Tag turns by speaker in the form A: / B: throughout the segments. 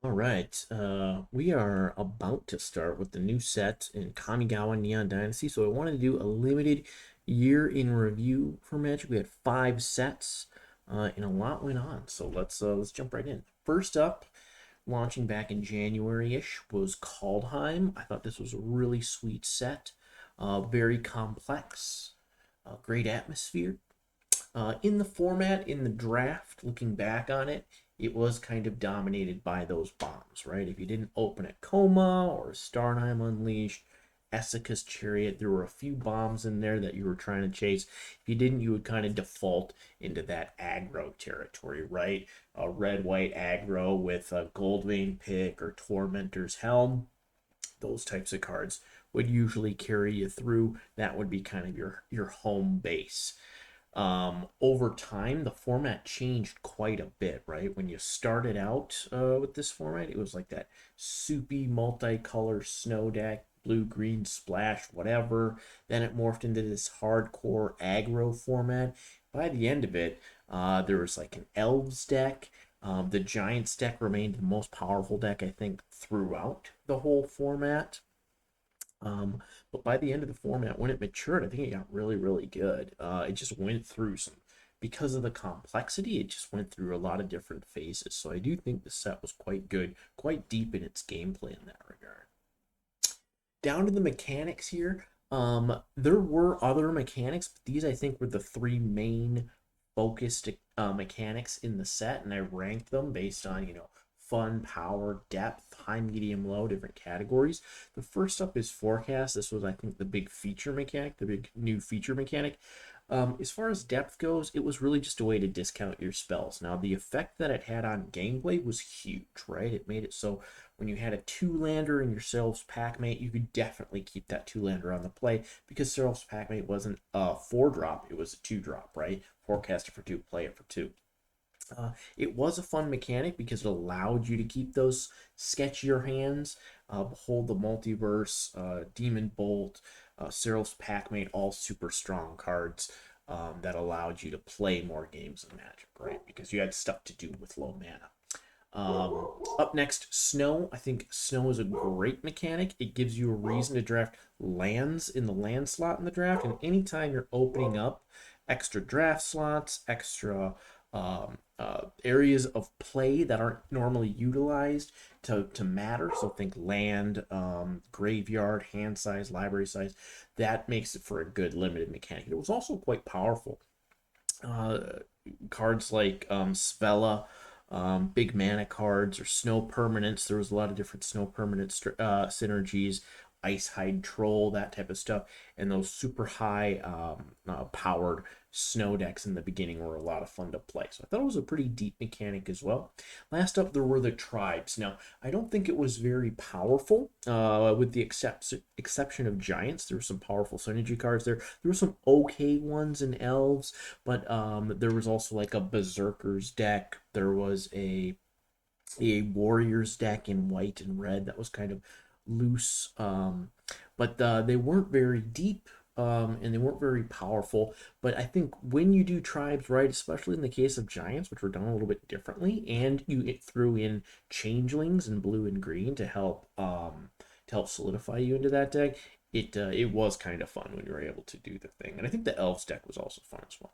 A: All right, we are about to start with the new set in Kamigawa Neon Dynasty. So I wanted to do a limited year in review for Magic. We had five sets, and a lot went on. So let's jump right in. First up, launching back in January-ish was Kaldheim. I thought this was a really sweet set, very complex, great atmosphere. In the format, in the draft, looking back on it, it was kind of dominated by those bombs, right? If you didn't open at Coma or Starnheim Unleashed, Essica's Chariot, there were a few bombs in there that you were trying to chase. If you didn't, you would kind of default into that aggro territory, right? A red-white aggro with a Goldvein Pick or Tormentor's Helm. Those types of cards would usually carry you through. That would be kind of your home base. Over time, the format changed quite a bit, right? When you started out with this format, it was like that soupy multicolor snow deck, blue, green, splash, whatever. Then it morphed into this hardcore aggro format. By the end of it, there was like an elves deck. The Giants deck remained the most powerful deck, I think, throughout the whole format. Um, but by the end of the format, when it matured, I think it got really, really good. It just went through some, because of the complexity, it just went through a lot of different phases. So I do think the set was quite good, quite deep in its gameplay in that regard. Down to the mechanics here. There were other mechanics, but these I think were the three main focused mechanics in the set, and I ranked them based on fun, power, depth, high, medium, low, different categories. The first up is forecast. This was, I think, the big feature mechanic, the big new feature mechanic. As far as depth goes, it was really just a way to discount your spells. Now, the effect that it had on gameplay was huge, right? It made it so when you had a two-lander in your Seraph's Packmate, you could definitely keep that two-lander on the play because Seraph's Packmate wasn't a four-drop, it was a two-drop, right? Forecast it for two, play it for two. It was a fun mechanic because it allowed you to keep those sketchier hands. Behold the Multiverse, Demon Bolt, Cyril's Packmate, all super strong cards that allowed you to play more games of Magic, right? Because you had stuff to do with low mana. Up next, Snow. I think Snow is a great mechanic. It gives you a reason to draft lands in the land slot in the draft, and anytime you're opening up extra draft slots, extra areas of play that aren't normally utilized to matter. So think land, graveyard, hand size, library size. That makes it for a good limited mechanic. It was also quite powerful. Uh, Cards like Svella, big mana cards, or snow permanents. There was a lot of different snow permanent synergies. Ice Hide Troll, that type of stuff, and those super high powered snow decks in the beginning were a lot of fun to play. So I thought it was a pretty deep mechanic as well. Last up, there were the tribes. Now, I don't think it was very powerful, with the exception of giants. There were some powerful synergy cards there. There were some okay ones in elves, but there was also like a berserkers deck. There was a warriors deck in white and red that was kind of loose, but they weren't very deep, and they weren't very powerful. But I think when you do tribes right, especially in the case of giants, which were done a little bit differently, and you threw in changelings in blue and green to help solidify you into that deck, it was kind of fun when you were able to do the thing. And I think the elves deck was also fun as well.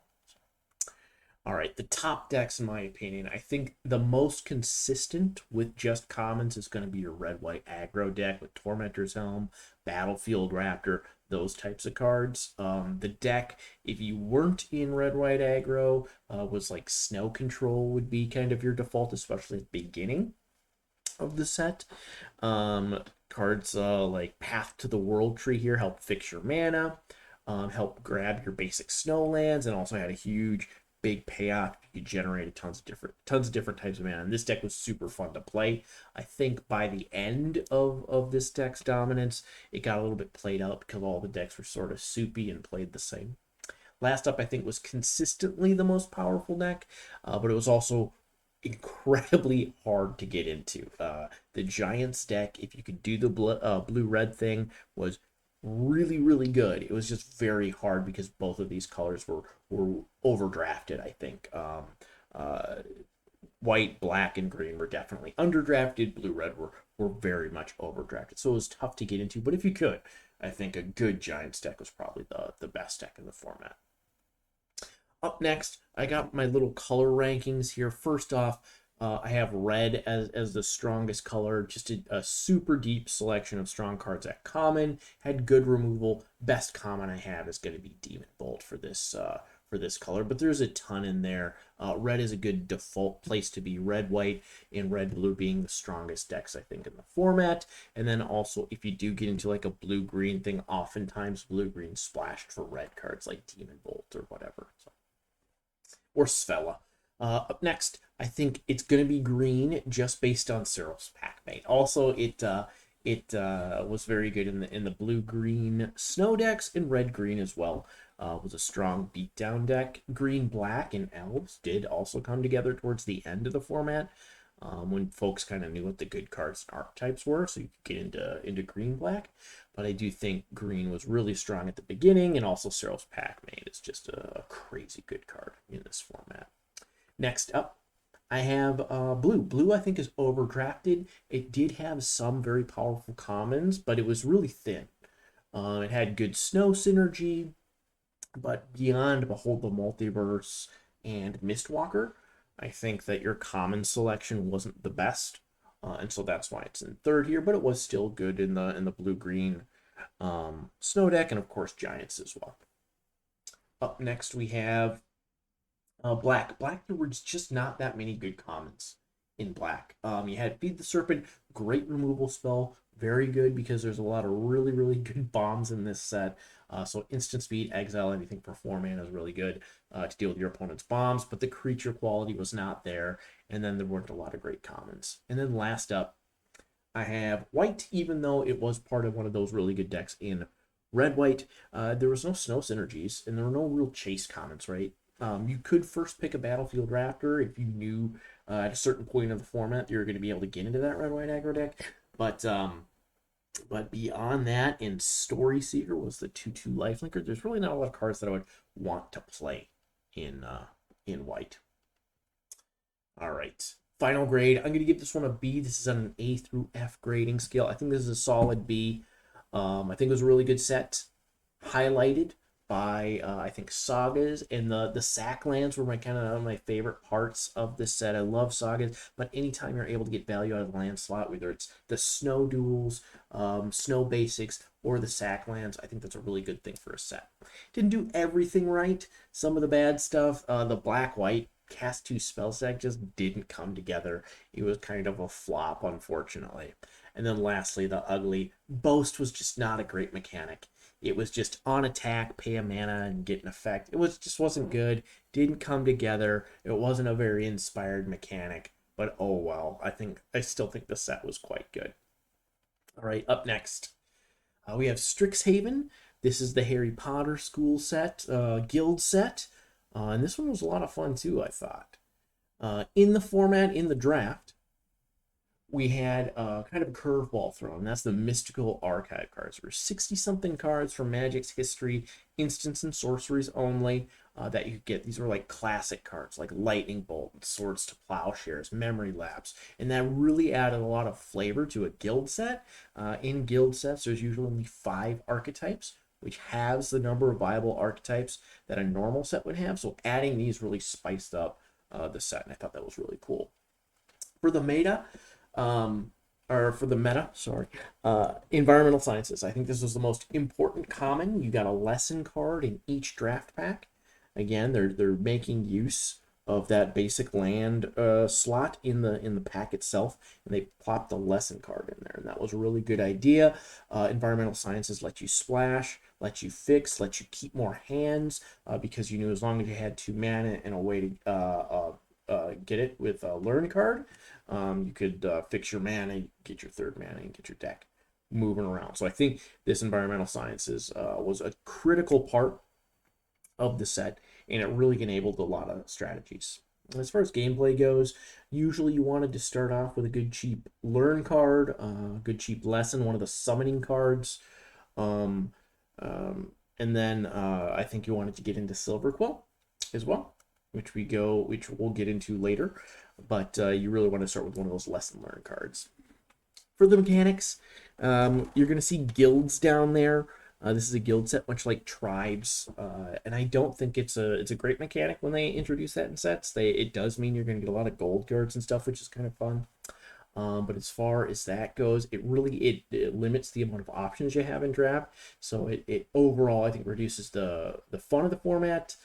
A: All right, the top decks, in my opinion, I think the most consistent with just commons is going to be your red white aggro deck with Tormentor's Helm, Battlefield Raptor, those types of cards. The deck, if you weren't in red white aggro, was like Snow Control would be kind of your default, especially at the beginning of the set. Cards like Path to the World Tree here help fix your mana, help grab your basic snowlands, and also had a huge big payoff. You could generate tons of different types of mana. And this deck was super fun to play. I think by the end of this deck's dominance, it got a little bit played out because all the decks were sort of soupy and played the same. Last up, I think, was consistently the most powerful deck, but it was also incredibly hard to get into. The Giants deck, if you could do the blue red thing, was really, really good. It was just very hard because both of these colors were overdrafted, I think. Uh, white, black, and green were definitely underdrafted. Blue, red were very much overdrafted. So it was tough to get into. But if you could, I think a good Giants deck was probably the best deck in the format. Up next, I got my little color rankings here. First off, I have red as the strongest color. Just a super deep selection of strong cards at common. Had good removal. Best common I have is going to be Demon Bolt for this color, but there's a ton in there. Red is a good default place to be. Red, white, and red, blue being the strongest decks, I think, in the format. And then also, if you do get into like a blue-green thing, oftentimes blue-green splashed for red cards like Demon Bolt or whatever. So, or Svella. Up next, I think it's going to be green just based on Cyril's pack mate. Also, it was very good in the blue-green snow decks and red-green as well. Was a strong beatdown deck. Green, black, and elves did also come together towards the end of the format, when folks kind of knew what the good cards and archetypes were, so you could get into green, black. But I do think green was really strong at the beginning, and also Cyril's Pac-Man is just a crazy good card in this format. Next up, I have blue. Blue, I think, is overdrafted. It did have some very powerful commons, but it was really thin. It had good snow synergy, but beyond Behold the Multiverse and Mistwalker, I think that your common selection wasn't the best, and so that's why it's in third here. But it was still good in the blue green snow deck, and of course Giants as well. Up next we have black. Black, there was just not that many good commons in black. You had Feed the Serpent, great removal spell, very good because there's a lot of really good bombs in this set. So instant speed, exile anything for 4 mana is really good to deal with your opponent's bombs, but the creature quality was not there, and then there weren't a lot of great commons. And then last up, I have white, even though it was part of one of those really good decks in red-white. There was no snow synergies, and there were no real chase commons, right? You could first pick a Battlefield Raptor if you knew at a certain point of the format you're going to be able to get into that red-white aggro deck, but beyond that, in Story Seeker was the 2/2 lifelinker. There's really not a lot of cards that I would want to play in white. All right, final grade. I'm going to give this one a B. This is on an A through F grading scale. I think this is a solid B. I think it was a really good set, highlighted by I think sagas, and the sack lands were my favorite parts of this set. I love sagas, but anytime you're able to get value out of the land slot, whether it's the snow duels, snow basics, or the sack lands, I think that's a really good thing for a set. Didn't do everything right. Some of the bad stuff, the black-white cast 2 spell sack just didn't come together. It was kind of a flop, unfortunately. And then lastly, the ugly boast was just not a great mechanic. It was just on attack, pay a mana, and get an effect. It just wasn't good. Didn't come together. It wasn't a very inspired mechanic. But oh well. I still think the set was quite good. All right, up next, we have Strixhaven. This is the Harry Potter school set, guild set. And this one was a lot of fun too, I thought. In the format, in the draft, we had kind of a curveball thrown, and that's the mystical archive cards. There were 60-something cards from Magic's history, instants and sorceries only, that you could get. These were like classic cards, like Lightning Bolt, Swords to Plowshares, Memory Lapse, and that really added a lot of flavor to a guild set. In guild sets, there's usually only 5 archetypes, which halves the number of viable archetypes that a normal set would have, so adding these really spiced up the set, and I thought that was really cool. For the meta, environmental sciences. I think this was the most important common. You got a lesson card in each draft pack. Again, they're making use of that basic land slot in the pack itself, and they plopped the lesson card in there, and that was a really good idea. Environmental sciences let you splash, let you fix, let you keep more hands, because you knew as long as you had 2 mana and a way to get it with a learn card, you could fix your mana, get your 3rd mana, and get your deck moving around. So I think this environmental sciences was a critical part of the set, and it really enabled a lot of strategies. As far as gameplay goes, usually you wanted to start off with a good cheap learn card, good cheap lesson, one of the summoning cards, and then I think you wanted to get into Silver Quill as well. which we'll get into later. But you really want to start with one of those lesson learned cards. For the mechanics, you're going to see guilds down there. This is a guild set, much like tribes, and I don't think it's a great mechanic when they introduce that in sets. It does mean you're going to get a lot of gold cards and stuff, which is kind of fun. But as far as that goes, it limits the amount of options you have in draft. So it overall, I think, reduces the fun of the format.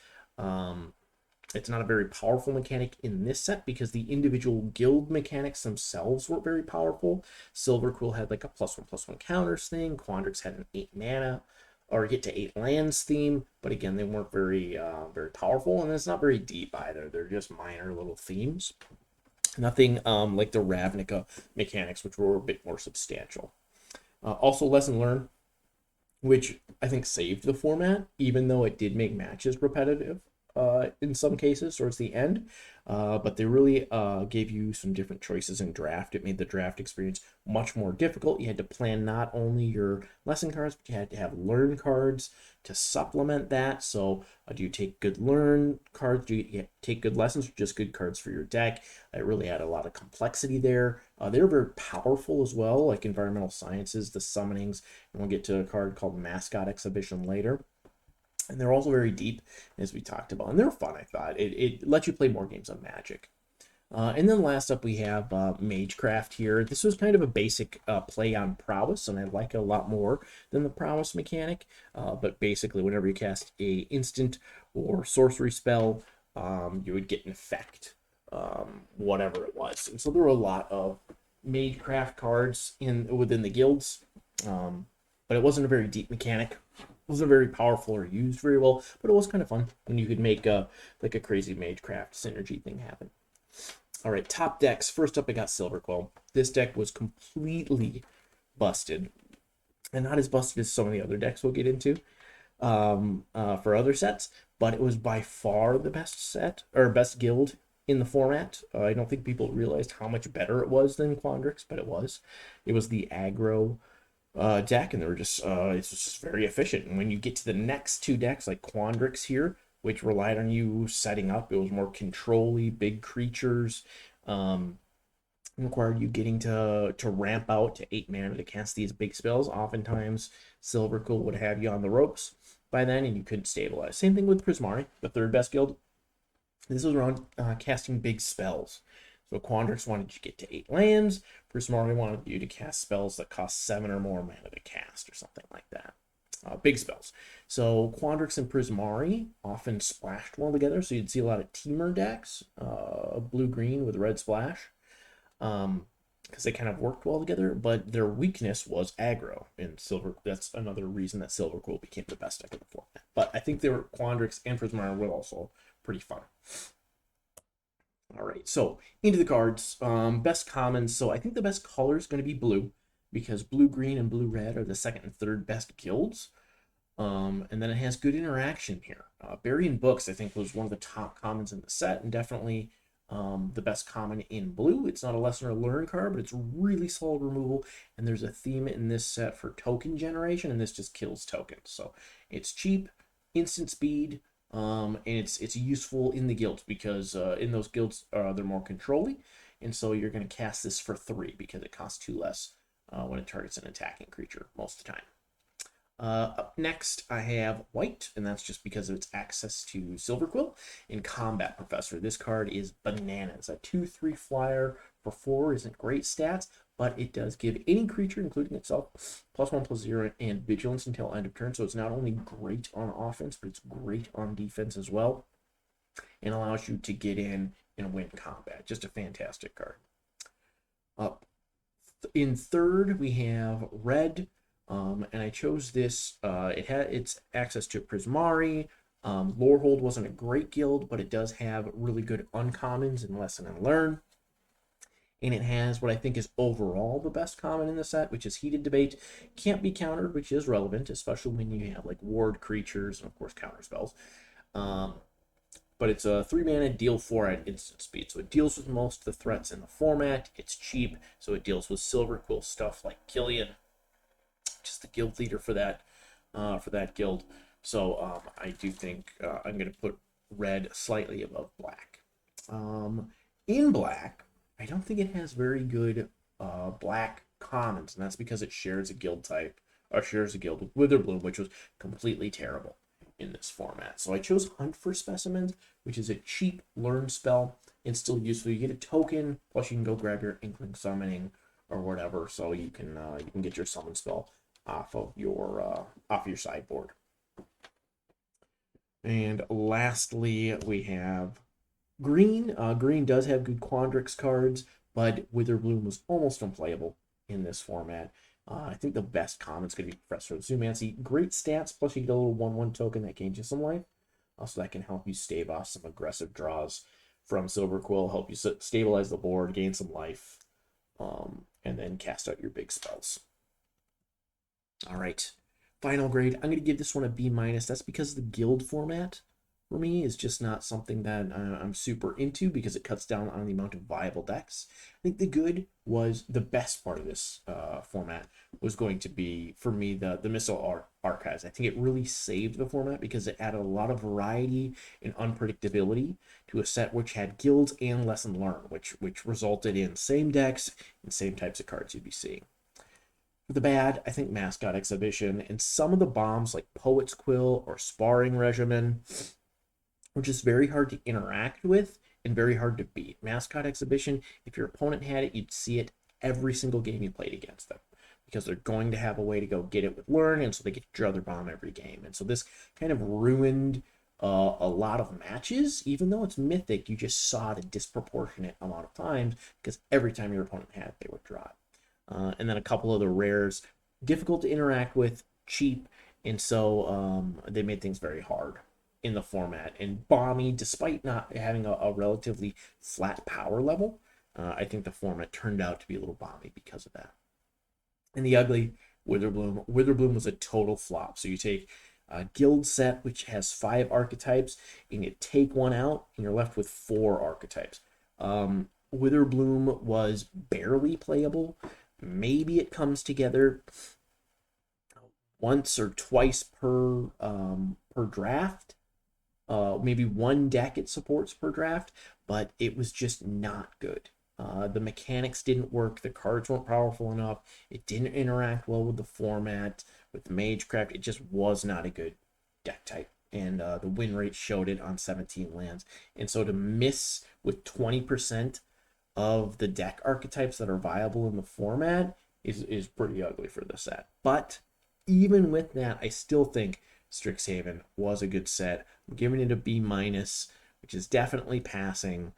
A: It's not a very powerful mechanic in this set because the individual guild mechanics themselves were very powerful. Silverquill had like a +1/+1 counters thing. Quandrix had an 8 mana or get to 8 lands theme, but again, they weren't very powerful, and it's not very deep either. They're just minor little themes. Nothing like the Ravnica mechanics, which were a bit more substantial. Also, lesson learned, which I think saved the format, even though it did make matches repetitive in some cases towards the end. But they really gave you some different choices in draft. It made the draft experience much more difficult. You had to plan not only your lesson cards, but you had to have learn cards to supplement that. So do you take good learn cards? Do you take good lessons, or just good cards for your deck? It really had a lot of complexity there. They were very powerful as well, like environmental sciences, the summonings, and we'll get to a card called Mascot Exhibition later. And they're also very deep, as we talked about. And they're fun, I thought. It lets you play more games on Magic. And then last up, we have Magecraft here. This was kind of a basic play on Prowess, and I like it a lot more than the Prowess mechanic. But basically, whenever you cast a instant or sorcery spell, you would get an effect, whatever it was. And so there were a lot of Magecraft cards within the guilds, but it wasn't a very deep mechanic. Wasn't very powerful or used very well, but it was kind of fun when you could make like a crazy Magecraft synergy thing happen. All right, top decks. First up, I got Silverquill. This deck was completely busted, and not as busted as some of the other decks we'll get into for other sets, but it was by far the best set or best guild in the format. I don't think people realized how much better it was than Quandrix, but it was. It was the aggro deck, and they were just it's just very efficient. And when you get to the next two decks, like Quandrix here, which relied on you setting up, it was more control-y, big creatures, required you getting to ramp out to 8 mana to cast these big spells. Oftentimes, Silverquill would have you on the ropes by then, and you couldn't stabilize. Same thing with Prismari, the third best guild. This was around casting big spells. So Quandrix wanted you to get to 8 lands. Prismari wanted you to cast spells that cost 7 or more mana to cast, or something like that. Big spells. So Quandrix and Prismari often splashed well together. So you'd see a lot of teamer decks, blue-green with red splash, because they kind of worked well together. But their weakness was aggro. And that's another reason that Silverquill became the best deck of the format. But I think Quandrix and Prismari were also pretty fun. All right, so into the cards. Best commons. So I think the best color is going to be blue, because blue-green and blue-red are the second and third best guilds. And then it has good interaction here. Burying Books, I think, was one of the top commons in the set, and definitely the best common in blue. It's not a lesson or learn card, but it's really solid removal, and there's a theme in this set for token generation, and this just kills tokens. So it's cheap, instant speed, and it's useful in the guilds, because in those guilds they're more controlling, and so you're going to cast this for 3 because it costs 2 less when it targets an attacking creature most of the time. Up next, I have white, and that's just because of its access to Silverquill. In Combat Professor, this card is bananas. A 2/3 flyer for 4 isn't great stats, but it does give any creature, including itself, +1/+0 and vigilance until end of turn. So it's not only great on offense, but it's great on defense as well, and allows you to get in and win combat. Just a fantastic card. Up in third, we have red. And I chose this. It had its access to Prismari. Lorehold wasn't a great guild, but it does have really good uncommons in Lesson and Learn. And it has what I think is overall the best common in the set, which is Heated Debate. Can't be countered, which is relevant, especially when you have like ward creatures and of course counter spells. But it's a 3 mana, deal 4 at instant speed. So it deals with most of the threats in the format. It's cheap, so it deals with Silverquill stuff like Killian, just the guild leader for that guild. So I do think I'm going to put red slightly above black. Um, in black, I don't think it has very good black commons, and that's because it shares a guild type, or shares a guild with Witherbloom, which was completely terrible in this format. So I chose Hunt for Specimens, which is a cheap learn spell and still useful. You get a token, plus you can go grab your Inkling Summoning or whatever, so you can get your summon spell off your sideboard. And lastly, we have green. Green does have good Quandrix cards, but Witherbloom was almost unplayable in this format. I think the best common's going to be Professor Zoomancy. Great stats, plus you get a little 1/1 token that gains you some life. Also, that can help you stave off some aggressive draws from Silver Quill, help you stabilize the board, gain some life, and then cast out your big spells. All right, final grade. I'm going to give this one a B minus. That's because the guild format for me is just not something that I'm super into because it cuts down on the amount of viable decks. I think the good was the best part of this format was going to be, for me, the Missile Archives. I think it really saved the format because it added a lot of variety and unpredictability to a set which had guilds and lesson learn, which resulted in same decks and same types of cards you'd be seeing. For the bad, I think Mascot Exhibition and some of the bombs like Poet's Quill or Sparring Regimen were just very hard to interact with and very hard to beat. Mascot Exhibition, if your opponent had it, you'd see it every single game you played against them because they're going to have a way to go get it with Learn, and so they get your other bomb every game. And so this kind of ruined a lot of matches. Even though it's mythic, you just saw it a disproportionate amount of times because every time your opponent had it, they would draw it. And then a couple of the rares, difficult to interact with, cheap, and so they made things very hard in the format. And Bomby, despite not having a relatively flat power level, I think the format turned out to be a little Bomby because of that. And the ugly, Witherbloom. Witherbloom was a total flop. So you take a guild set, which has 5 archetypes, and you take one out, and you're left with 4 archetypes. Witherbloom was barely playable. Maybe it comes together once or twice per draft. Maybe one deck it supports per draft, but it was just not good. The mechanics didn't work. The cards weren't powerful enough. It didn't interact well with the format, with the Magecraft. It just was not a good deck type. And the win rate showed it on 17 lands. And so to miss with 20% of the deck archetypes that are viable in the format is pretty ugly for the set. But even with that, I still think Strixhaven was a good set. I'm giving it a B minus, which is definitely passing.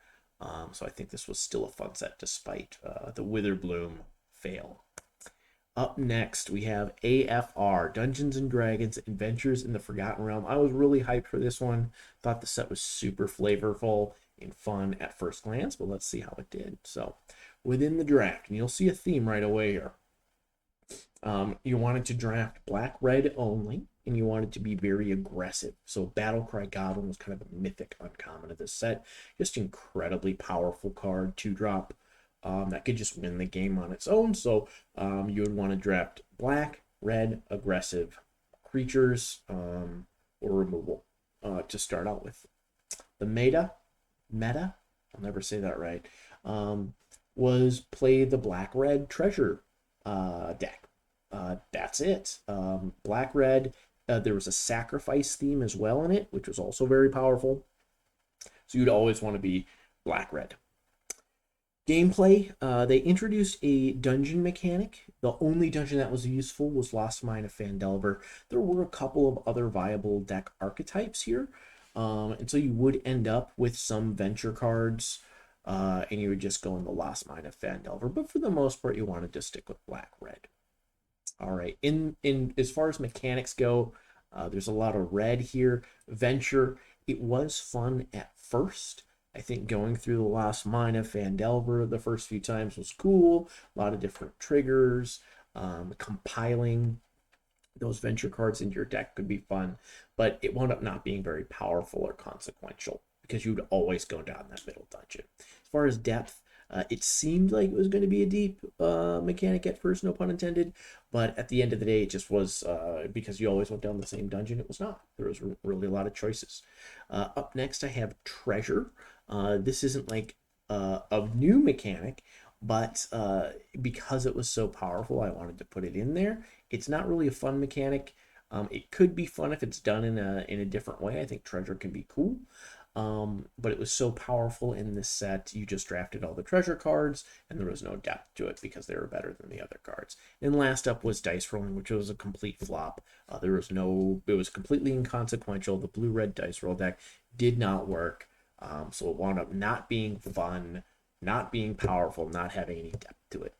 A: So I think this was still a fun set despite the Witherbloom fail. Up next, we have AFR, Dungeons and Dragons Adventures in the Forgotten Realm. I was really hyped for this one. Thought the set was super flavorful and fun at first glance, but let's see how it did. So within the draft, and you'll see a theme right away here. You wanted to draft black red only, and you wanted to be very aggressive. So Battlecry Goblin was kind of a mythic uncommon of this set. Just incredibly powerful card, 2-drop, that could just win the game on its own. So you would want to draft black, red, aggressive creatures or removal to start out with. The meta, I'll never say that right, was play the black-red treasure deck. That's it. Black-red, there was a sacrifice theme as well in it, which was also very powerful. So you'd always want to be black-red. Gameplay, they introduced a dungeon mechanic. The only dungeon that was useful was Lost Mine of Phandelver. There were a couple of other viable deck archetypes here. And so you would end up with some venture cards, and you would just go in the Lost Mine of Phandelver. But for the most part, you wanted to stick with black-red. All right, in as far as mechanics go, there's a lot of red here. Venture, it was fun at first. I think going through the Lost Mine of Phandelver the first few times was cool. A lot of different triggers, compiling those venture cards into your deck could be fun, but it wound up not being very powerful or consequential because you would always go down that middle dungeon. As far as depth, It seemed like it was going to be a deep mechanic at first, no pun intended, but at the end of the day, it just was because you always went down the same dungeon. It was not. There was really a lot of choices. Up next, I have Treasure. This isn't like a new mechanic, but because it was so powerful, I wanted to put it in there. It's not really a fun mechanic. It could be fun if it's done in a different way. I think Treasure can be cool. But it was so powerful in this set, you just drafted all the treasure cards, and there was no depth to it because they were better than the other cards. And last up was dice rolling, which was a complete flop. It was completely inconsequential. The blue-red dice roll deck did not work, so it wound up not being fun, not being powerful, not having any depth to it.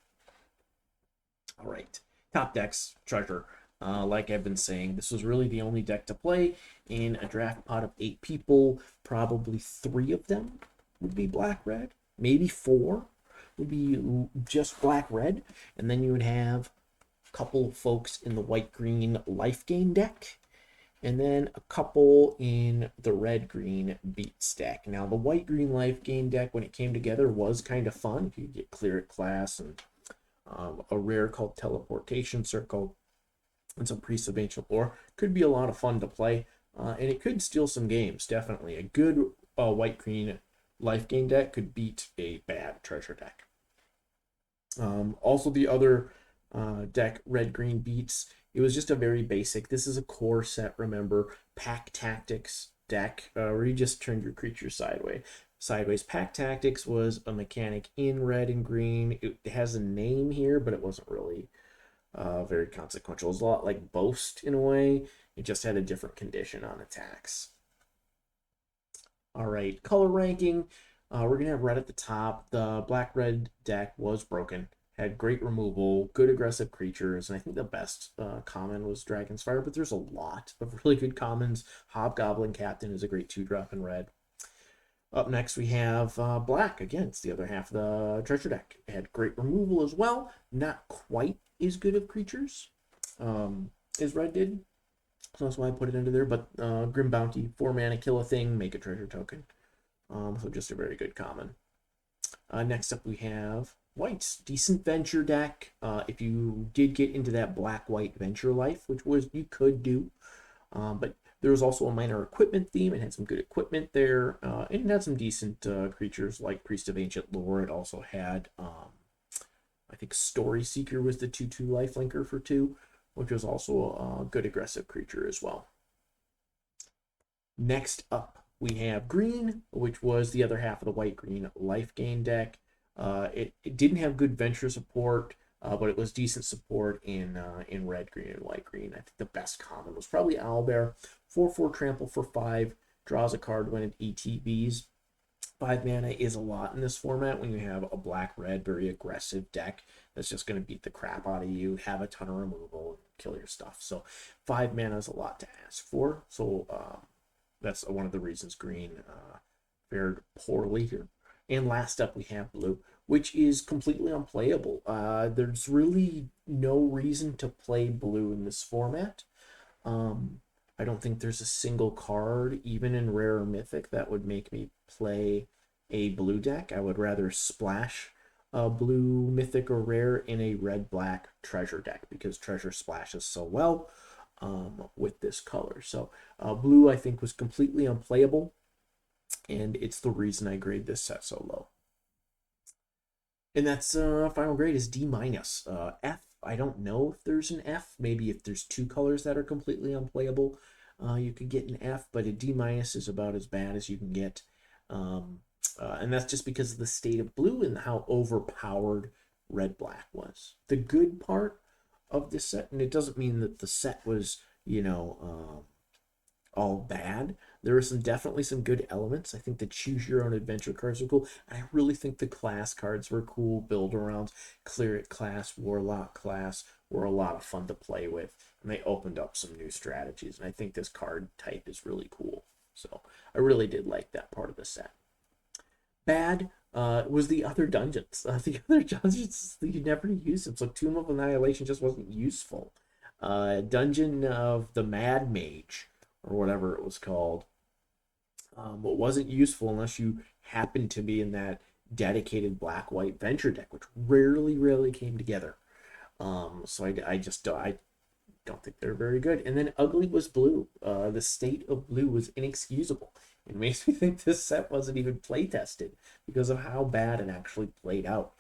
A: All right, top decks, treasure. Like I've been saying, this was really the only deck to play in a draft pot of 8 people. Probably 3 of them would be black red, maybe 4 would be just black red, and then you would have a couple of folks in the white green life gain deck, and then a couple in the red green beats deck. Now, the white green life gain deck, when it came together, was kind of fun. If you get clear at class and a rare called Teleportation Circle and some Priests of Ancient Lore, could be a lot of fun to play, and it could steal some games. Definitely a good white green life gain deck could beat a bad treasure deck. Also, the other deck, red green beats, it was just a very basic, this is a core set, remember, pack tactics deck, where you just turned your creature sideways. Pack tactics was a mechanic in red and green. It has a name here, but it wasn't really very consequential. It was a lot like Boast in a way. It just had a different condition on attacks. All right, color ranking. We're going to have red at the top. The black-red deck was broken. Had great removal, good aggressive creatures, and I think the best common was Dragon's Fire, but there's a lot of really good commons. Hobgoblin Captain is a great 2-drop in red. Up next, we have black. Again, it's the other half of the treasure deck. It had great removal as well. Not quite as good of creatures as red did. So that's why I put it into there. But Grim Bounty, 4 mana, kill a thing, make a treasure token. So just a very good common. Next up, we have white. Decent venture deck. If you did get into that black-white venture life, which was you could do. But there was also a minor equipment theme. It had some good equipment there. And it had some decent creatures like Priest of Ancient Lore. It also had, I think, Story Seeker was the 2/2 lifelinker for 2, which was also a good aggressive creature as well. Next up, we have green, which was the other half of the white-green life gain deck. It didn't have good venture support, but it was decent support in red, green, and white, green. I think the best common was probably Owlbear. 4/4 trample for 5, draws a card when it ETBs. 5 mana is a lot in this format when you have a black-red, very aggressive deck that's just going to beat the crap out of you, have a ton of removal, and kill your stuff. So 5 mana is a lot to ask for. So that's one of the reasons green fared poorly here. And last up, we have blue, which is completely unplayable. There's really no reason to play blue in this format. I don't think there's a single card, even in rare or mythic, that would make me play a blue deck. I would rather splash a blue mythic or rare in a red-black treasure deck because treasure splashes so well with this color. So blue, I think, was completely unplayable, and it's the reason I grade this set so low. And that's final grade is D-. F, I don't know if there's an F. Maybe if there's 2 colors that are completely unplayable, you could get an F, but a D- is about as bad as you can get. And that's just because of the state of blue and how overpowered red-black was. The good part of this set, and it doesn't mean that the set was, all bad. There are definitely some good elements. I think the choose your own adventure cards are cool. And I really think the class cards were cool. Build arounds, Cleric class, Warlock class were a lot of fun to play with. And they opened up some new strategies. And I think this card type is really cool. So I really did like that part of the set. Bad was the other dungeons. The other dungeons, you never used them. So Tomb of Annihilation just wasn't useful. Dungeon of the Mad Mage, or whatever it was called, but wasn't useful unless you happened to be in that dedicated black-white venture deck, which rarely came together. So I don't think they're very good. And then ugly was blue. The state of blue was inexcusable. It makes me think this set wasn't even play tested because of how bad it actually played out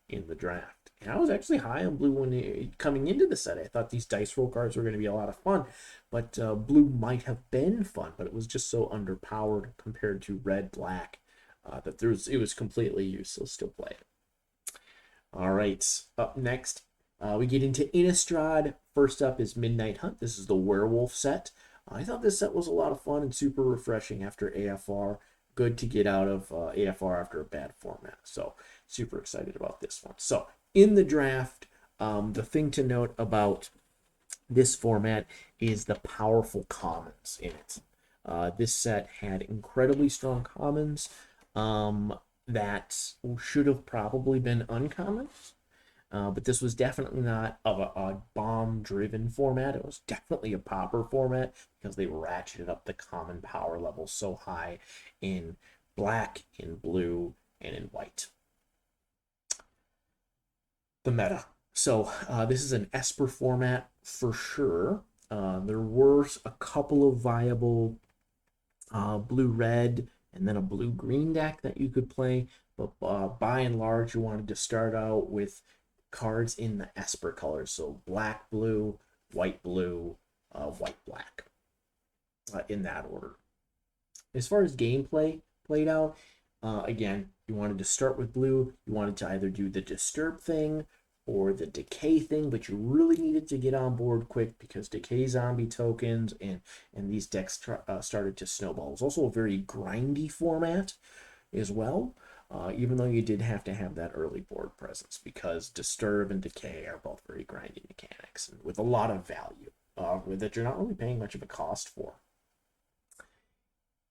A: in the draft. And I was actually high on blue when coming into the set. I thought these dice roll cards were going to be a lot of fun, but blue might have been fun, but it was just so underpowered compared to red black that it was completely useless to play. All right, up next, we get into Innistrad. First up is Midnight Hunt. This is the werewolf set. I thought this set was a lot of fun and super refreshing after AFR. Good to get out of AFR after a bad format. So super excited about this one. So in the draft, the thing to note about this format is the powerful commons in it. This set had incredibly strong commons that should have probably been uncommons. But this was definitely not a bomb-driven format. It was definitely a popper format because they ratcheted up the common power level so high in black, in blue, and in white. The meta. So this is an Esper format for sure. There were a couple of viable blue-red and then a blue-green deck that you could play, but by and large, you wanted to start out with cards in the Esper colors, so black, blue, white, blue, white, black, in that order. As far as gameplay played out, again, you wanted to start with blue. You wanted to either do the disturb thing or the decay thing, but you really needed to get on board quick because decay zombie tokens and these decks started to snowball. It was also a very grindy format as well. Even though you did have to have that early board presence because disturb and decay are both very grindy mechanics and with a lot of value that you're not really paying much of a cost for.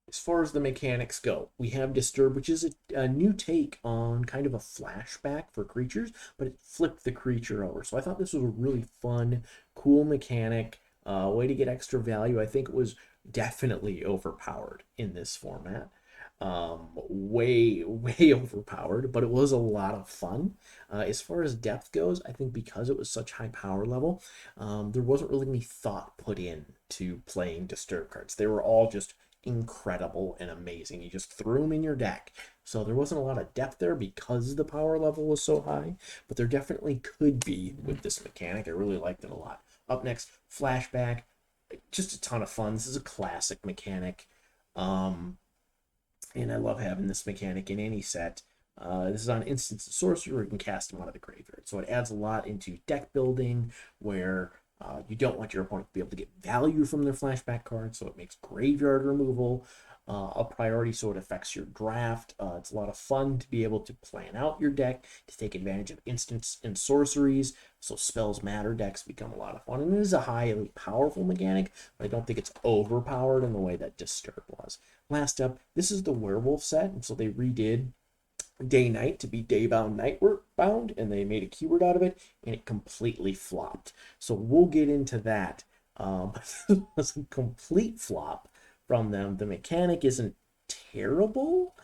A: As far as the mechanics go, we have disturb, which is a new take on kind of a flashback for creatures, but it flipped the creature over. So I thought this was a really fun, cool mechanic, way to get extra value. I think it was definitely overpowered in this format. Way overpowered, but it was a lot of fun. As far as depth goes, I think because it was such high power level, there wasn't really any thought put in to playing disturb cards. They were all just incredible and amazing. You just threw them in your deck. So there wasn't a lot of depth there because the power level was so high, but there definitely could be with this mechanic. I really liked it a lot. Up next, flashback. Just a ton of fun. This is a classic mechanic. And I love having this mechanic in any set. This is on Instance of Sorcery where you can cast them out of the graveyard. So it adds a lot into deck building where you don't want your opponent to be able to get value from their flashback cards, so it makes graveyard removal a priority, so it affects your draft. It's a lot of fun to be able to plan out your deck to take advantage of instants and sorceries, so spells matter decks become a lot of fun. And it is a highly powerful mechanic, but I don't think it's overpowered in the way that Disturb was. Last up, this is the werewolf set, and so they redid day night to be day-bound bound, and they made a keyword out of it, and it completely flopped. So we'll get into that. It was a complete flop from them. The mechanic isn't terrible,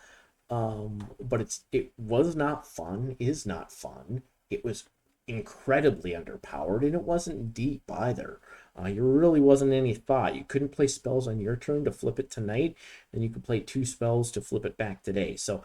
A: but it was not fun, is not fun. It was incredibly underpowered, and it wasn't deep either. There really wasn't any thought. You couldn't play spells on your turn to flip it tonight, and you could play 2 spells to flip it back today. So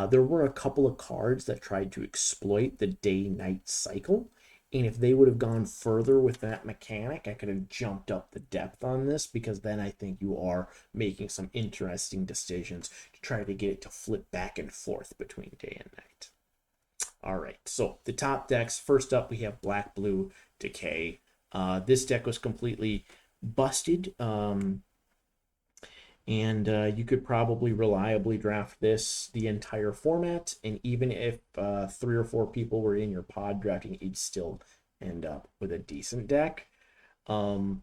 A: there were a couple of cards that tried to exploit the day-night cycle, and if they would have gone further with that mechanic, I could have jumped up the depth on this, because then I think you are making some interesting decisions to try to get it to flip back and forth between day and night. All right, so the top decks. First up, we have Black Blue Decay. This deck was completely busted, and you could probably reliably draft this the entire format, and even if 3 or 4 people were in your pod drafting, you'd still end up with a decent deck. And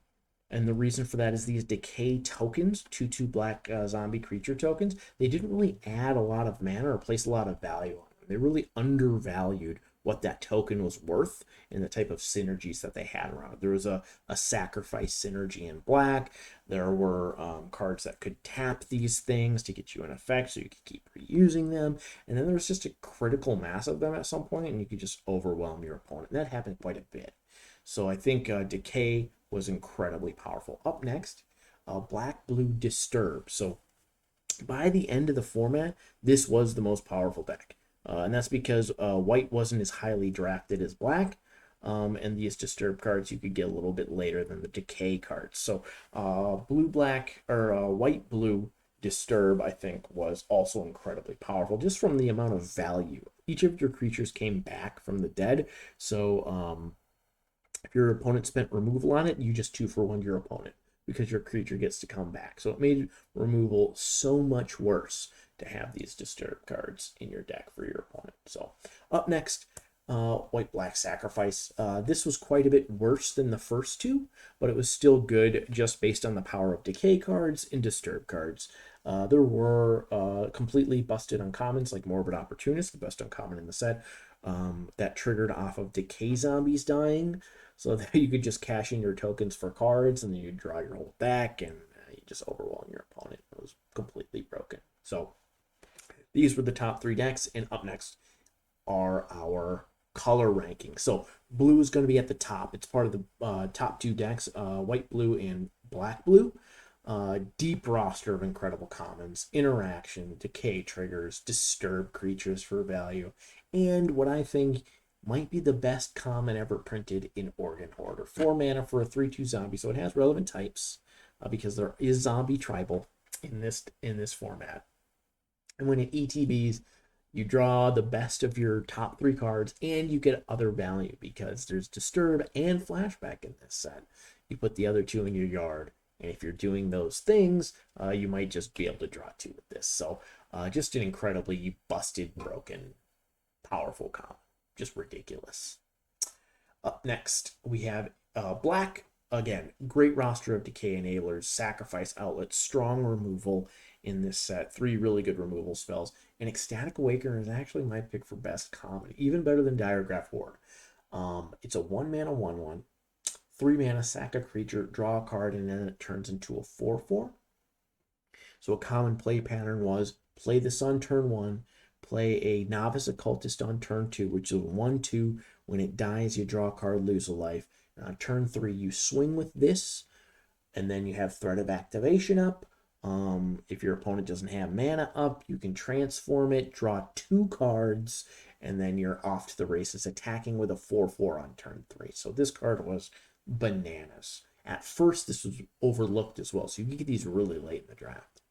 A: the reason for that is these decay tokens, 2/2 black zombie creature tokens, they didn't really add a lot of mana or place a lot of value on them. They really undervalued what that token was worth and the type of synergies that they had around it. There was a sacrifice synergy in black. There were cards that could tap these things to get you an effect so you could keep reusing them. And then there was just a critical mass of them at some point, and you could just overwhelm your opponent. And that happened quite a bit. So I think Decay was incredibly powerful. Up next, Black Blue Disturb. So by the end of the format, this was the most powerful deck. And that's because white wasn't as highly drafted as black. And these disturb cards you could get a little bit later than the decay cards. So blue black or white blue disturb, I think, was also incredibly powerful just from the amount of value. Each of your creatures came back from the dead. So if your opponent spent removal on it, you just 2-for-1 your opponent because your creature gets to come back. So it made removal so much worse to have these disturb cards in your deck for your opponent. So up next, white black sacrifice. This was quite a bit worse than the first two, but it was still good just based on the power of decay cards and disturb cards. There were completely busted uncommons like Morbid Opportunist, the best uncommon in the set, that triggered off of decay zombies dying, so that you could just cash in your tokens for cards and then you draw your whole deck and you just overwhelm your opponent. It was completely broken. So these were the top 3 decks, and up next are our color ranking. So blue is going to be at the top. It's part of the top 2 decks, white blue and black blue. Deep roster of incredible commons, interaction, decay triggers, disturb creatures for value, and what I think might be the best common ever printed in Organ Hoarder. 4 mana for a 3/2 zombie, so it has relevant types because there is zombie tribal in this format. And when it ETBs, you draw the best of your top 3 cards, and you get other value because there's disturb and flashback in this set. You put the other 2 in your yard, and if you're doing those things, you might just be able to draw 2 with this. So just an incredibly busted, broken, powerful comp. Just ridiculous. Up next, we have black. Again, great roster of decay enablers, sacrifice outlets, strong removal in this set. 3 really good removal spells. And Ecstatic Awakener is actually my pick for best common, even better than Diregraph Horde. It's a 1 mana 1/1. 3 mana, sack a creature, draw a card, and then it turns into a 4/4. So a common play pattern was play this on turn 1, play a Novice Occultist on turn 2, which is 1/2. When it dies, you draw a card, lose a life. And on turn 3, you swing with this, and then you have Threat of Activation up. If your opponent doesn't have mana up, you can transform it, draw 2 cards, and then you're off to the races, attacking with a 4/4 on turn 3. So this card was bananas. At first, this was overlooked as well, so you can get these really late in the draft.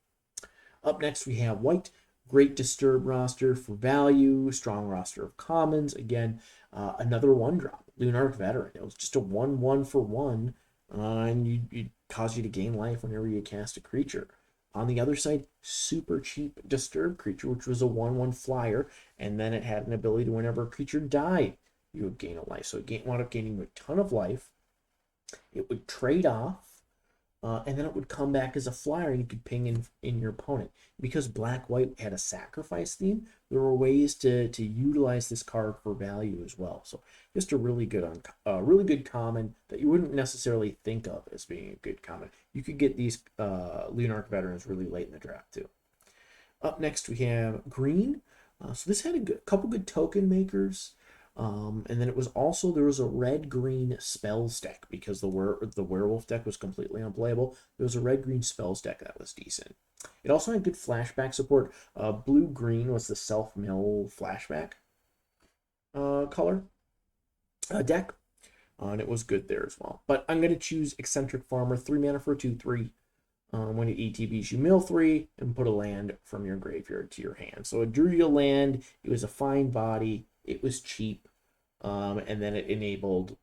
A: Up next, we have white. Great disturb roster for value, strong roster of commons. Again, another 1-drop, Lunarch Veteran. It was just a 1/1 for 1, and it cause you to gain life whenever you cast a creature. On the other side, super cheap disturb creature, which was a 1/1 flyer, and then it had an ability to whenever a creature died, you would gain a life. So it wound up gaining a ton of life. It would trade off, and then it would come back as a flyer, and you could ping in your opponent. Because black-white had a sacrifice theme, there were ways to utilize this card for value as well. So just a really good common that you wouldn't necessarily think of as being a good common. You could get these Lunarch Veterans really late in the draft too. Up next, we have green. So this had a couple good token makers. And then there was a red-green spells deck because the werewolf deck was completely unplayable. There was a red-green spells deck that was decent. It also had good flashback support. Blue-green was the self-mill flashback color deck, and it was good there as well. But I'm going to choose Eccentric Farmer, 3 mana for a 2/3. When it ETBs, you mill 3 and put a land from your graveyard to your hand. So it drew you a land. It was a fine body. It was cheap. And then it enabled,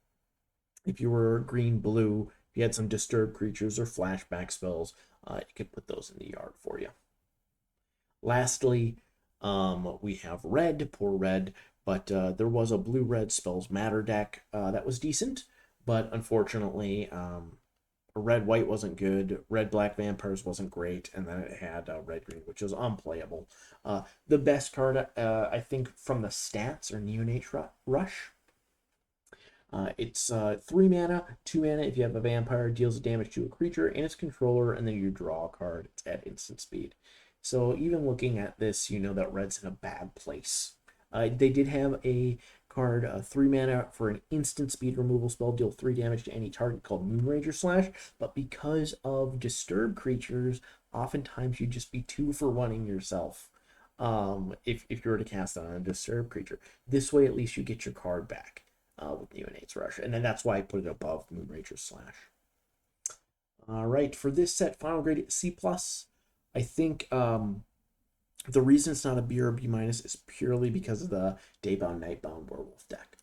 A: if you were green-blue, if you had some disturbed creatures or flashback spells, you could put those in the yard for you. Lastly, we have red, poor red, but there was a blue-red spells matter deck that was decent, but unfortunately, Red White wasn't good. Red Black Vampires wasn't great, and then it had Red Green, which was unplayable. The best card, I think, from the stats are Neonate Rush. It's 3 mana, 2 mana if you have a vampire, deals damage to a creature and its controller, and then you draw a card. It's at instant speed. So even looking at this, you know that red's in a bad place. They did have a card, 3 mana for an instant speed removal spell, deal 3 damage to any target called Moonrager Slash. But because of disturb creatures, oftentimes you just be 2-for-1ing yourself. If you were to cast on a disturb creature, this way at least you get your card back with Neonate's Rush, and then that's why I put it above Moonrager Slash. All right, for this set, final grade C+. I think the reason it's not a B or a B- is purely because of the Daybound Nightbound Werewolf deck.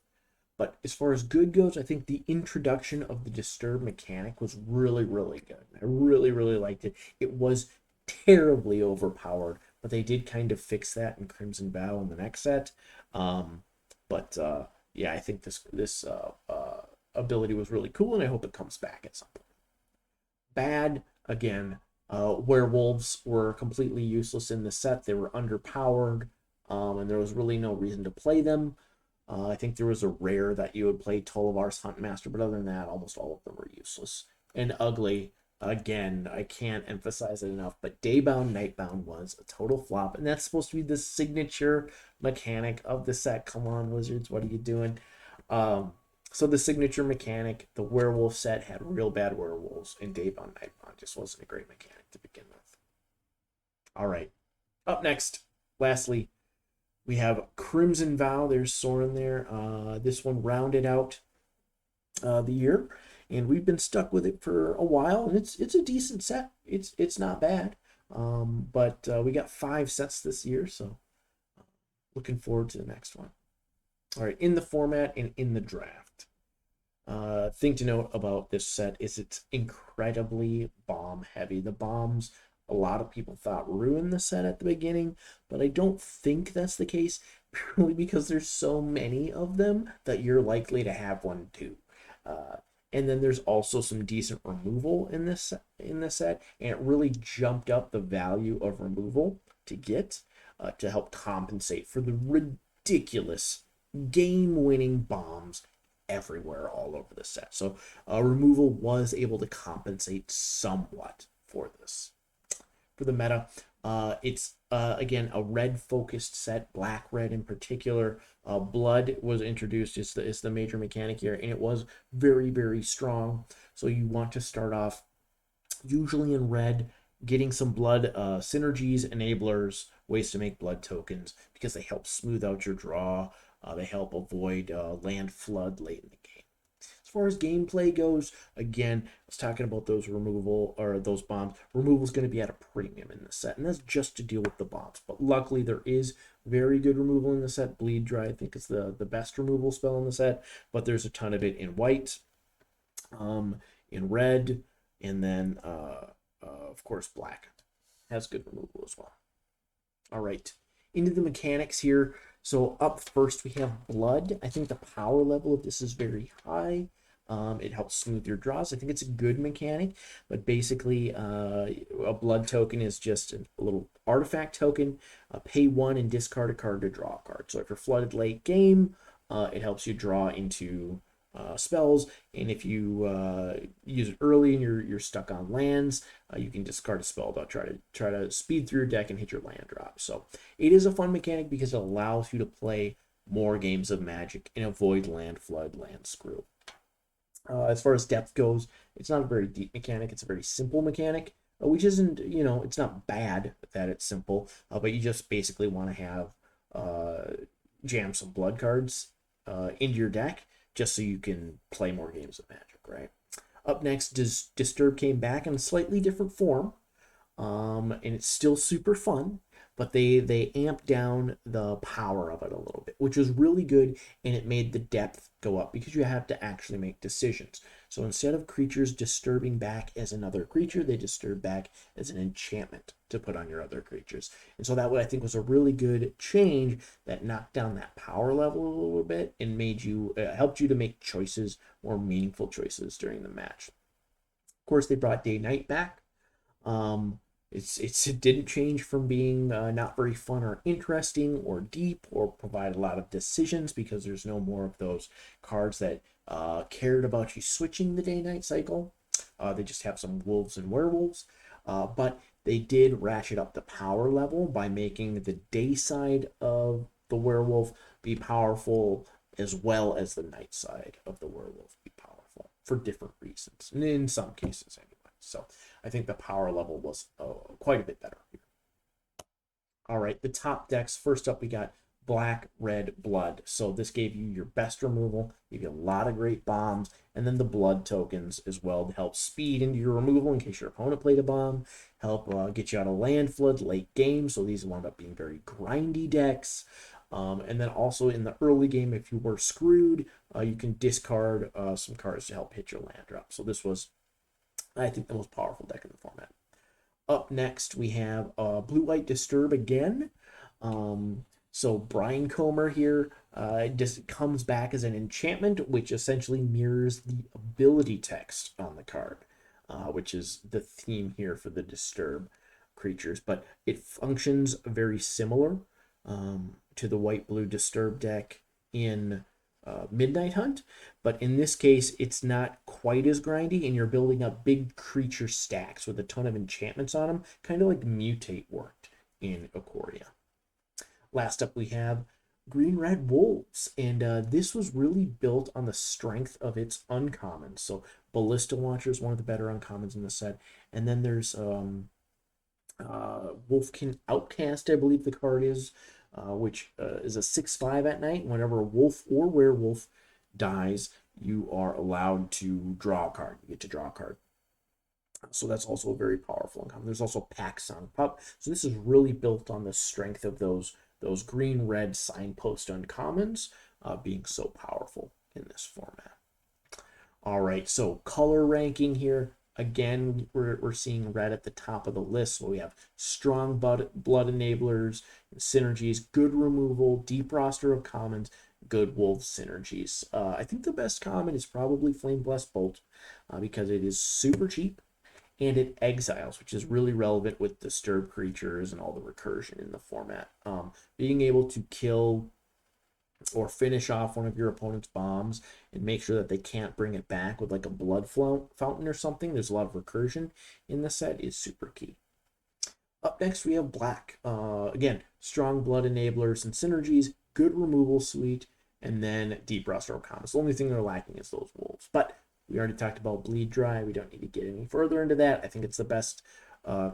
A: But as far as good goes, I think the introduction of the Disturb mechanic was really, really good. I really, really liked it. It was terribly overpowered, but they did kind of fix that in Crimson Vow in the next set. But yeah, I think this ability was really cool, and I hope it comes back at some point. Bad, again, werewolves were completely useless in the set. They were underpowered, and there was really no reason to play them. I think there was a rare that you would play Tolovar's Huntmaster, but other than that, almost all of them were useless. And ugly, again, I can't emphasize it enough, but Daybound Nightbound was a total flop, and that's supposed to be the signature mechanic of the set. Come on, Wizards, what are you doing? So the signature mechanic, the werewolf set, had real bad werewolves, and Daybound Nightbound just wasn't a great mechanic to begin with. All right, up next, lastly, we have Crimson Vow. There's Soren there. This one rounded out the year, and we've been stuck with it for a while, and it's a decent set. It's not bad, but we got 5 sets this year, so looking forward to the next one. All right, in the format and in the draft. Thing to note about this set is it's incredibly bomb heavy. The bombs, a lot of people thought ruined the set at the beginning, but I don't think that's the case, purely because there's so many of them that you're likely to have one too. And then there's also some decent removal in this set, and it really jumped up the value of removal to get to help compensate for the ridiculous game-winning bombs everywhere all over the set. So removal was able to compensate somewhat for this. For the meta, it's again a red focused set, black red in particular. Blood was introduced. It's the major mechanic here, and it was very, very strong. So you want to start off usually in red, getting some blood synergies, enablers, ways to make blood tokens, because they help smooth out your draw. They help avoid land flood late in the game. As far as gameplay goes, again, I was talking about those removal or those bombs. Removal is going to be at a premium in the set, and that's just to deal with the bombs. But luckily, there is very good removal in the set. Bleed Dry, I think, is the best removal spell in the set, but there's a ton of it in white, in red, and then, of course, black has good removal as well. All right, into the mechanics here. So up first, we have Blood. I think the power level of this is very high. It helps smooth your draws. I think it's a good mechanic, but basically a blood token is just a little artifact token. Pay 1 and discard a card to draw a card. So if you're flooded late game, it helps you draw into spells, and if you use it early and you're stuck on lands, you can discard a spell to try to speed through your deck and hit your land drop. So it is a fun mechanic because it allows you to play more games of Magic and avoid land flood, land screw. As far as depth goes, it's not a very deep mechanic. It's a very simple mechanic, which isn't, it's not bad that it's simple, but you just basically want to have jam some blood cards into your deck just so you can play more games of Magic, right? Up next, Disturb came back in a slightly different form, and it's still super fun, but they amped down the power of it a little bit, which was really good, and it made the depth go up because you have to actually make decisions. So instead of creatures disturbing back as another creature, they disturb back as an enchantment to put on your other creatures. And so that, I think, was a really good change that knocked down that power level a little bit and helped you to make choices, more meaningful choices during the match. course, they brought day-night back. It didn't change from being not very fun or interesting or deep or provide a lot of decisions, because there's no more of those cards that cared about you switching the day-night cycle. They just have some wolves and werewolves, but they did ratchet up the power level by making the day side of the werewolf be powerful, as well as the night side of the werewolf be powerful for different reasons, and in some cases anyway. So I think the power level was quite a bit better here. All right, the top decks. First up, we got Black, Red, Blood. So this gave you your best removal, gave you a lot of great bombs, and then the blood tokens as well to help speed into your removal in case your opponent played a bomb, help get you out of land flood late game. So these wound up being very grindy decks. And then also in the early game, if you were screwed, you can discard some cards to help hit your land drop. So this was, I think, the most powerful deck in the format. Up next, we have Blue-White Disturb again. So Brian Comer here just comes back as an enchantment, which essentially mirrors the ability text on the card, which is the theme here for the Disturb creatures. But it functions very similar to the White-Blue Disturb deck in Midnight Hunt, but in this case it's not quite as grindy, and you're building up big creature stacks with a ton of enchantments on them, kind of like Mutate worked in Ikoria. Last up, we have Green-Red Wolves, and this was really built on the strength of its uncommons. So Ballista Watcher is one of the better uncommons in the set, and then there's Wolfkin Outcast, I believe the card is, which is a 6/5 at night. Whenever a wolf or werewolf dies, you are allowed to draw a card. You get to draw a card. So that's also a very powerful uncommon. There's also Paxson Pup. So this is really built on the strength of those green-red signpost uncommons being so powerful in this format. All right, so color ranking here. Again, we're seeing red at the top of the list. So we have strong blood enablers, synergies, good removal, deep roster of commons, good wolf synergies. I think the best common is probably Flame Blessed Bolt because it is super cheap and it exiles, which is really relevant with Disturb creatures and all the recursion in the format. Being able to kill or finish off one of your opponent's bombs and make sure that they can't bring it back with like a blood fountain or something, there's a lot of recursion in the set, is super key. Up next, we have Black. Again, strong blood enablers and synergies, good removal suite, and then deep roster of commons. The only thing they're lacking is those wolves. But we already talked about Bleed Dry. We don't need to get any further into that. I think it's the best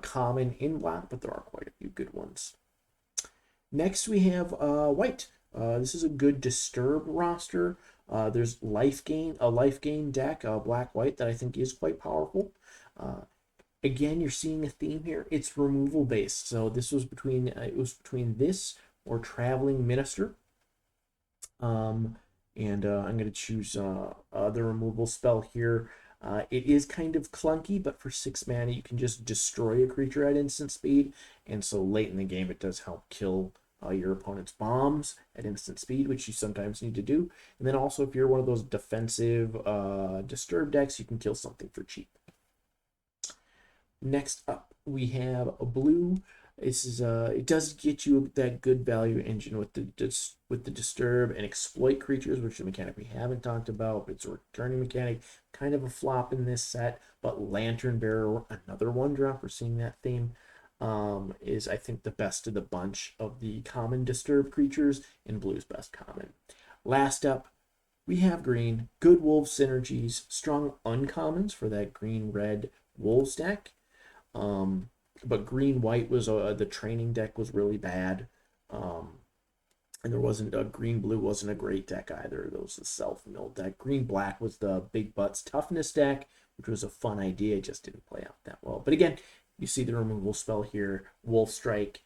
A: common in Black, but there are quite a few good ones. Next, we have White. This is a good Disturb roster. There's a life gain deck, Black-White, that I think is quite powerful. Again, you're seeing a theme here. It's removal based. So this was between this or Traveling Minister. And I'm going to choose the removal spell here. It is kind of clunky, but for 6 mana, you can just destroy a creature at instant speed. And so late in the game, it does help kill your opponent's bombs at instant speed, which you sometimes need to do. And then also, if you're one of those defensive Disturb decks, you can kill something for cheap. Next up, we have a blue. This is it does get you that good value engine with the Disturb and exploit creatures, which is a mechanic we haven't talked about, but it's a returning mechanic, kind of a flop in this set. But Lantern Bearer, another 1-drop, we're seeing that theme, is I think the best of the bunch of the common Disturb creatures, and blue's best common. Last up, we have green, good wolf synergies, strong uncommons for that green-red wolves deck. But green-white was the training deck was really bad. And there wasn't a green-blue wasn't a great deck either. There was the self-milled deck. Green-black was the big butts toughness deck, which was a fun idea. It just didn't play out that well. But again, you see the removal spell here. Wolf Strike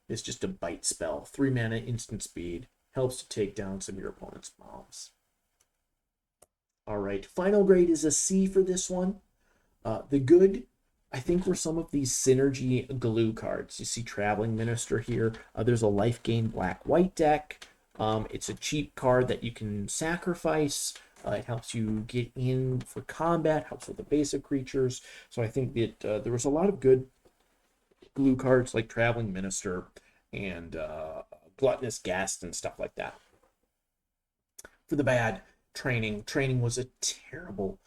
A: is just a bite spell. 3 mana, instant speed. Helps to take down some of your opponent's bombs. All right, final grade is a C for this one. The good, I think, were some of these synergy glue cards. You see Traveling Minister here. There's a life gain Black-White deck. It's a cheap card that you can sacrifice It helps you get in for combat, helps with the basic creatures. So I think that there was a lot of good glue cards like Traveling Minister and Gluttonous Guest and stuff like that. For the bad, training was a terrible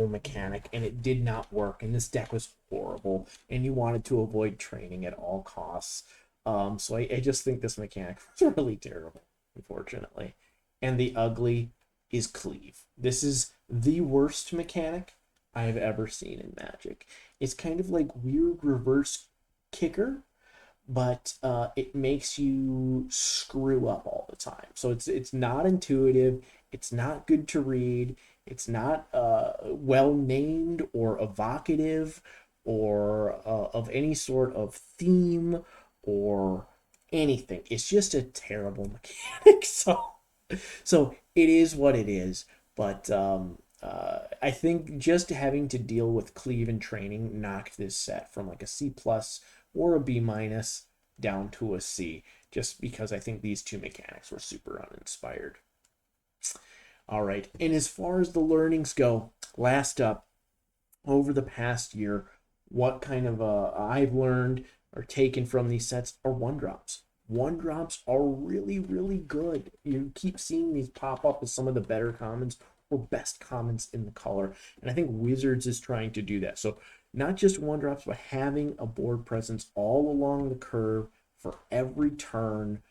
A: mechanic, and it did not work, and this deck was horrible, and you wanted to avoid training at all costs. So I just think this mechanic was really terrible, unfortunately. And the ugly is Cleave. This is the worst mechanic I have ever seen in Magic. It's kind of like weird reverse kicker, but it makes you screw up all the time. So it's not intuitive. It's not good to read. It's not well named or evocative or of any sort of theme or anything. It's just a terrible mechanic. So it is what it is. But I think just having to deal with Cleave and training knocked this set from like a C plus or a B minus down to a C, just because I think these two mechanics were super uninspired. All right, and as far as the learnings go, last up, over the past year, what kind of I've learned or taken from these sets are one drops. One drops are really, really good. You keep seeing these pop up as some of the better commons or best commons in the color. And I think Wizards is trying to do that. So not just one drops, but having a board presence all along the curve for every turn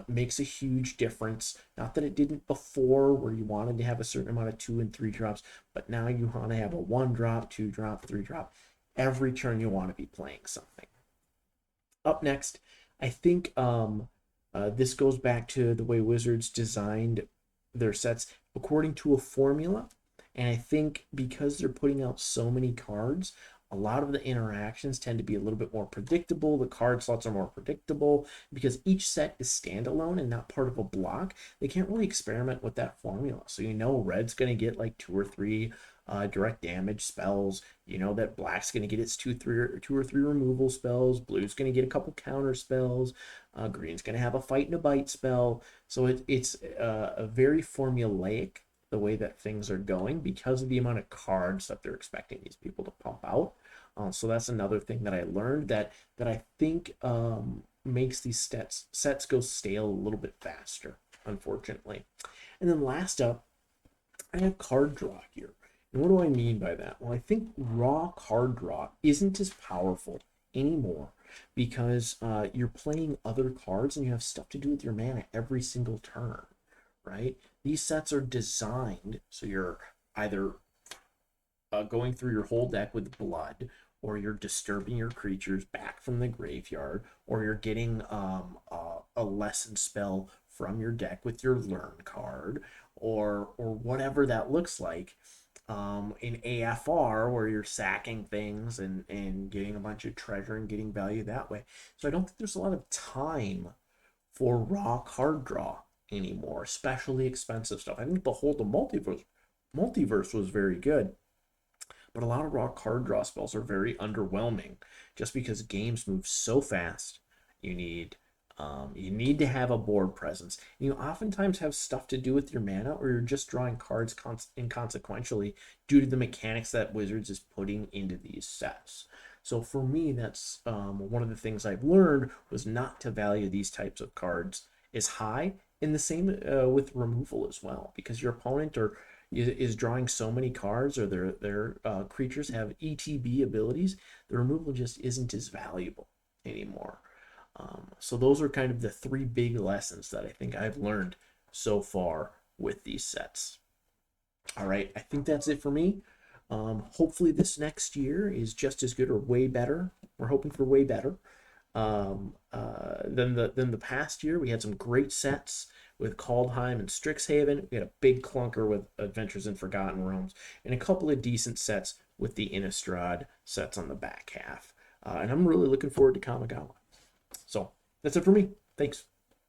A: makes a huge difference. Not that it didn't before, where you wanted to have a certain amount of 2 and 3 drops, but now you want to have a 1 drop, 2 drop, 3 drop. Every turn you want to be playing something. Up next, I think this goes back to the way Wizards designed their sets according to a formula. And I think because they're putting out so many cards, a lot of the interactions tend to be a little bit more predictable. The card slots are more predictable because each set is standalone and not part of a block. They can't really experiment with that formula. So you know red's going to get like 2 or 3 direct damage spells. You know that black's going to get its 2 or 3 removal spells. Blue's going to get a couple counter spells. Green's going to have a fight and a bite spell. So it's a very formulaic the way that things are going because of the amount of cards that they're expecting these people to pump out. So that's another thing that I learned that I think makes these sets go stale a little bit faster, unfortunately. And then last up, I have card draw here. And what do I mean by that? Well, I think raw card draw isn't as powerful anymore because you're playing other cards and you have stuff to do with your mana every single turn, right? These sets are designed so you're either going through your whole deck with blood, or you're disturbing your creatures back from the graveyard, or you're getting a lesson spell from your deck with your learn card, or whatever that looks like. In AFR, where you're sacking things and getting a bunch of treasure and getting value that way. So I don't think there's a lot of time for raw card draw anymore, especially expensive stuff. I think Behold the Multiverse was very good, but a lot of raw card draw spells are very underwhelming just because games move so fast. You need to have a board presence. You oftentimes have stuff to do with your mana, or you're just drawing cards inconsequentially due to the mechanics that Wizards is putting into these sets. So for me, that's one of the things I've learned was not to value these types of cards as high. And the same with removal as well, because your opponent is drawing so many cards, or their creatures have ETB abilities. The removal just isn't as valuable anymore. So those are kind of the 3 big lessons that I think I've learned so far with these sets. All right, I think that's it for me. Hopefully this next year is just as good or way better. We're hoping for way better than the past year. We had some great sets with Kaldheim and Strixhaven. We had a big clunker with Adventures in Forgotten Realms, and a couple of decent sets with the Innistrad sets on the back half. And I'm really looking forward to Kamigawa. So that's it for me. Thanks.